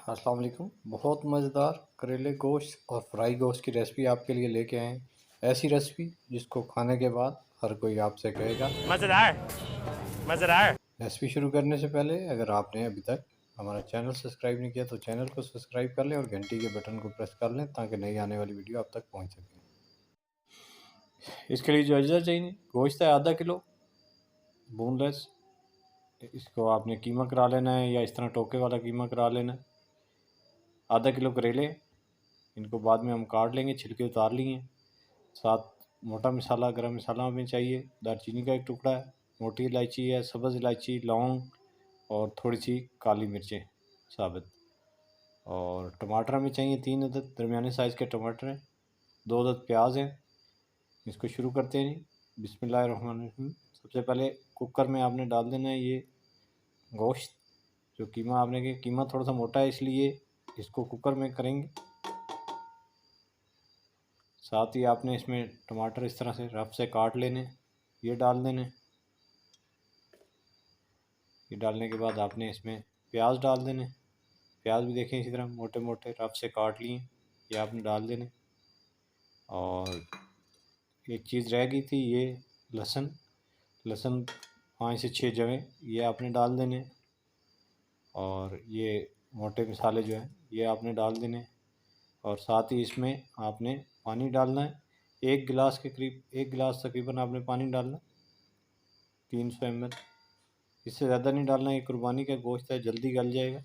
अस्सलाम वालेकुम। बहुत मज़ेदार करेले गोश्त और फ्राई गोश्त की रेसिपी आपके लिए लेके आए हैं। ऐसी रेसिपी जिसको खाने के बाद हर कोई आपसे कहेगा। मज़ेदार मज़ेदार। रेसिपी शुरू करने से पहले अगर आपने अभी तक हमारा चैनल सब्सक्राइब नहीं किया तो चैनल को सब्सक्राइब कर लें और घंटी के बटन को प्रेस कर लें ताकि नई आने वाली वीडियो आप तक पहुंच सके। इसके लिए जो अज्जा चाहिए, गोश्त है आधा किलो बोनलेस। इसको आपने कीमा करा लेना है या इस तरह टोके वाला कीमा करा लेना है। आधा किलो करेले, इनको बाद में हम काट लेंगे, छिलके उतार लिए। साथ मोटा मसाला, गरम मसाला हमें चाहिए। दालचीनी का एक टुकड़ा है, मोटी इलायची है, सब्ज़ इलायची, लौंग और थोड़ी सी काली मिर्चें साबित। और टमाटर हमें चाहिए 3 अदद दरमियाने साइज़ के टमाटर हैं। 2 अदद प्याज हैं। इसको शुरू करते हैं जी। बिस्मिल्लाहिर्रहमानिर्रहीम। सबसे पहले कुकर में आपने डाल देना है ये गोश्त। जो कीमा आपने के कीमा थोड़ा सा मोटा है इसलिए इसको कुकर में करेंगे। साथ ही आपने इसमें टमाटर इस तरह से रफ से काट लेने, ये डाल देने। ये डालने के बाद आपने इसमें प्याज डाल देने। प्याज भी देखें इसी तरह मोटे मोटे रफ से काट लिए, ये आपने डाल देने। और एक चीज़ रह गई थी, ये लहसुन। लहसुन 5 से 6 जवें ये आपने डाल देने। और ये मोटे मसाले जो हैं ये आपने डाल देने। और साथ ही इसमें आपने पानी डालना है। 1 गिलास के करीब, 1 गिलास तकरीबन आपने पानी डालना, 300 ml। इससे ज़्यादा नहीं डालना, ये कुर्बानी का गोश्त है, जल्दी गल जाएगा।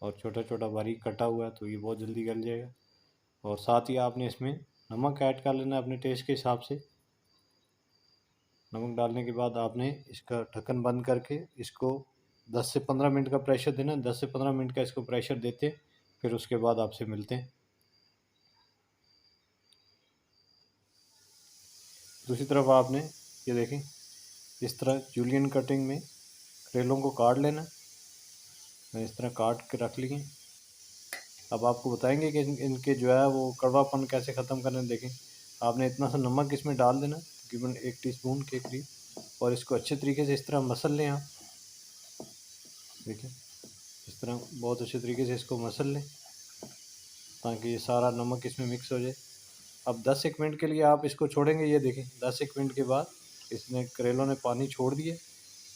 और छोटा छोटा बारीक कटा हुआ है तो ये बहुत जल्दी गल जाएगा। और साथ ही आपने इसमें नमक ऐड कर लेना अपने टेस्ट के हिसाब से। नमक डालने के बाद आपने इसका ढक्कन बंद करके इसको 10 से 15 मिनट का प्रेशर देना। 10 से 15 मिनट का इसको प्रेशर देते, फिर उसके बाद आपसे मिलते हैं। दूसरी तरफ आपने ये देखें, इस तरह जूलियन कटिंग में करेलों को काट लेना। मैंने इस तरह काट के रख लिए। अब आपको बताएंगे कि इनके जो है वो कड़वापन कैसे ख़त्म करना है। देखें, आपने इतना सा नमक इसमें डाल देना, तकरीबन 1 टीस्पून के करीब। और इसको अच्छे तरीके से इस तरह मसल लें आप। देखिए इस तरह बहुत अच्छे तरीके से इसको मसल लें ताकि ये सारा नमक इसमें मिक्स हो जाए। अब 10-1 मिनट के लिए आप इसको छोड़ेंगे। ये देखें 10-1 मिनट के बाद इसने करेलों ने पानी छोड़ दिए।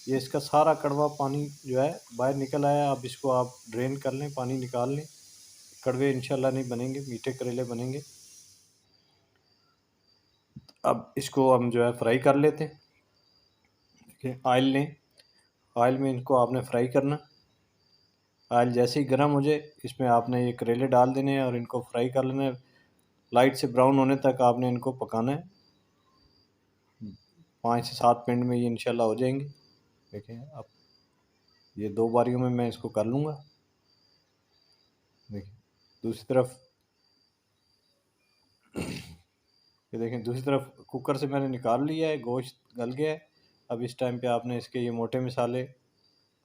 ये इसका सारा कड़वा पानी जो है बाहर निकल आया। अब इसको आप ड्रेन कर लें, पानी निकाल लें। कड़वे इंशाल्लाह नहीं बनेंगे, मीठे करेले बनेंगे। अब इसको हम जो है फ्राई कर लेते हैं। देखिए ऑयल लें, ऑयल में इनको आपने फ्राई करना। ऑयल जैसे ही गर्म हो जाए इसमें आपने ये करेले डाल देने हैं और इनको फ्राई कर लेना है। लाइट से ब्राउन होने तक आपने इनको पकाना है। 5 से 7 मिनट में ये इंशाल्लाह हो जाएंगे। देखिए अब ये 2 बारियों में मैं इसको कर लूँगा। देखिए दूसरी तरफ, ये देखें दूसरी तरफ कुकर से मैंने निकाल लिया है, गोश्त गल गया है। अब इस टाइम पे आपने इसके ये मोटे मसाले,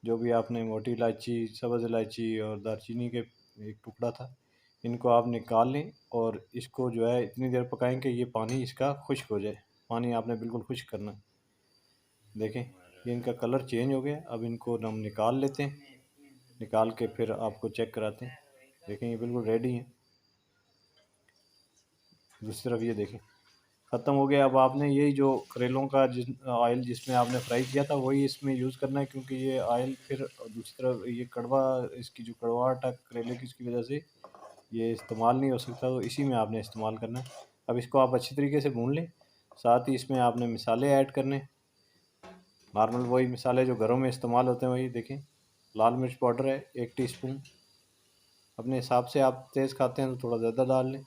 जो भी आपने मोटी इलायची, सब्ज़ इलायची और दालचीनी के एक टुकड़ा था, इनको आप निकाल लें। और इसको जो है इतनी देर पकाएं कि ये पानी इसका खुश्क हो जाए। पानी आपने बिल्कुल खुश्क करना है। देखें ये इनका कलर चेंज हो गया। अब इनको हम निकाल लेते हैं। निकाल के फिर आपको चेक कराते हैं। देखें ये बिल्कुल रेडी हैं। दूसरी तरफ ये देखें ख़त्म हो गया। अब आपने यही जो करेलों का ऑयल जिसमें आपने फ्राई किया था वही इसमें यूज़ करना है, क्योंकि ये ऑयल फिर दूसरी तरफ ये कड़वा, इसकी जो कड़वाहट है करेले की, उसकी वजह से ये इस्तेमाल नहीं हो सकता, तो इसी में आपने इस्तेमाल करना है। अब इसको आप अच्छी तरीके से भून लें। साथ ही इसमें आपने मसाले ऐड करने, नॉर्मल वही मसाले जो घरों में इस्तेमाल होते हैं वही। देखें लाल मिर्च पाउडर है 1 टीस्पून, अपने हिसाब से आप तेज़ खाते हैं तो थोड़ा ज़्यादा डाल लें।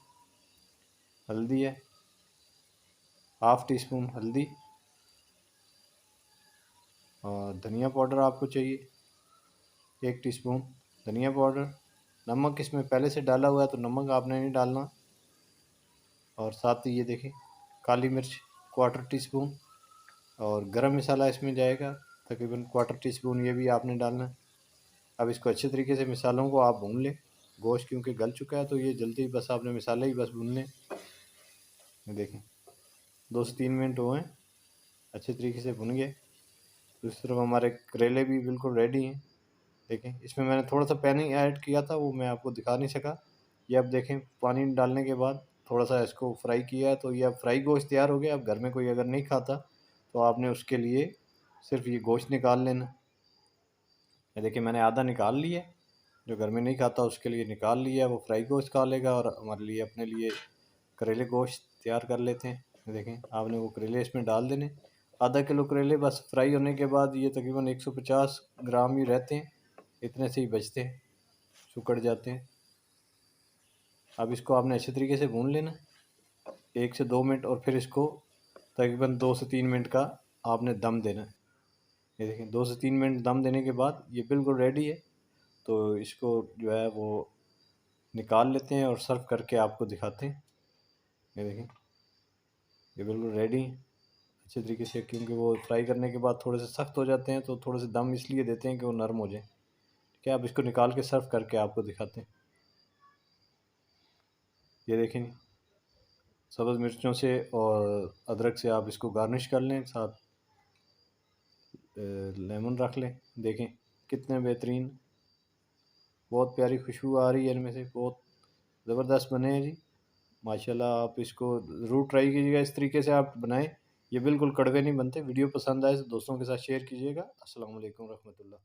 हल्दी है ½ टीस्पून हल्दी। और धनिया पाउडर आपको चाहिए 1 टीस्पून धनिया पाउडर। नमक इसमें पहले से डाला हुआ है तो नमक आपने नहीं डालना। और साथ ही ये देखें काली मिर्च ¼ टीस्पून। और गरम मसाला इसमें जाएगा तकरीबन ¼ टीस्पून, ये भी आपने डालना है। अब इसको अच्छे तरीके से मसालों को आप भून लें। गोश्त क्योंकि गल चुका है तो ये जल्दी बस आपने मसाले ही बस भून लें। देखें 2 से 3 मिनट हुए हैं, अच्छे तरीके से भुन गए। दूसरी तरफ हमारे करेले भी बिल्कुल रेडी हैं। देखें इसमें मैंने थोड़ा सा पानी ऐड किया था, वो मैं आपको दिखा नहीं सका। ये अब देखें पानी डालने के बाद थोड़ा सा इसको फ्राई किया है, तो ये अब फ्राई गोश्त तैयार हो गया। अब घर में कोई अगर नहीं खाता तो आपने उसके लिए सिर्फ ये गोश्त निकाल लेना। ये देखिए मैंने आधा निकाल लिया, जो घर में नहीं खाता उसके लिए निकाल लिया, वो फ्राई गोश्त खा लेगा। और हमारे लिए अपने लिए करेले गोश्त तैयार कर लेते हैं। देखें आपने वो करेले इसमें डाल देने, आधा किलो करेले बस फ्राई होने के बाद ये तकरीबन 150 ग्राम ही रहते हैं, इतने से ही बचते हैं, सुकड़ जाते हैं। अब इसको आपने अच्छे तरीके से भून लेना 1 से 2 मिनट, और फिर इसको तकरीबन 2 से 3 मिनट का आपने दम देना। ये देखें 2 से 3 मिनट दम देने के बाद ये बिल्कुल रेडी है। तो इसको जो है वो निकाल लेते हैं और सर्व करके आपको दिखाते हैं। ये देखें ये बिल्कुल रेडी है अच्छे तरीके से, क्योंकि वो फ्राई करने के बाद थोड़े से सख्त हो जाते हैं, तो थोड़े से दम इसलिए देते हैं कि वो नरम हो जाए। ठीक है, अब इसको निकाल के सर्व करके आपको दिखाते हैं। ये देखें सब्ज़ मिर्चों से और अदरक से आप इसको गार्निश कर लें, साथ लेमन रख लें। देखें कितने बेहतरीन, बहुत प्यारी खुशबू आ रही है इनमें से, बहुत ज़बरदस्त बने हैं जी माशाल्लाह। आप इसको ज़रूर ट्राई कीजिएगा, इस तरीके से आप बनाएं, ये बिल्कुल कड़वे नहीं बनते। वीडियो पसंद आए तो दोस्तों के साथ शेयर कीजिएगा। अस्सलाम वालेकुम रहमतुल्लाह।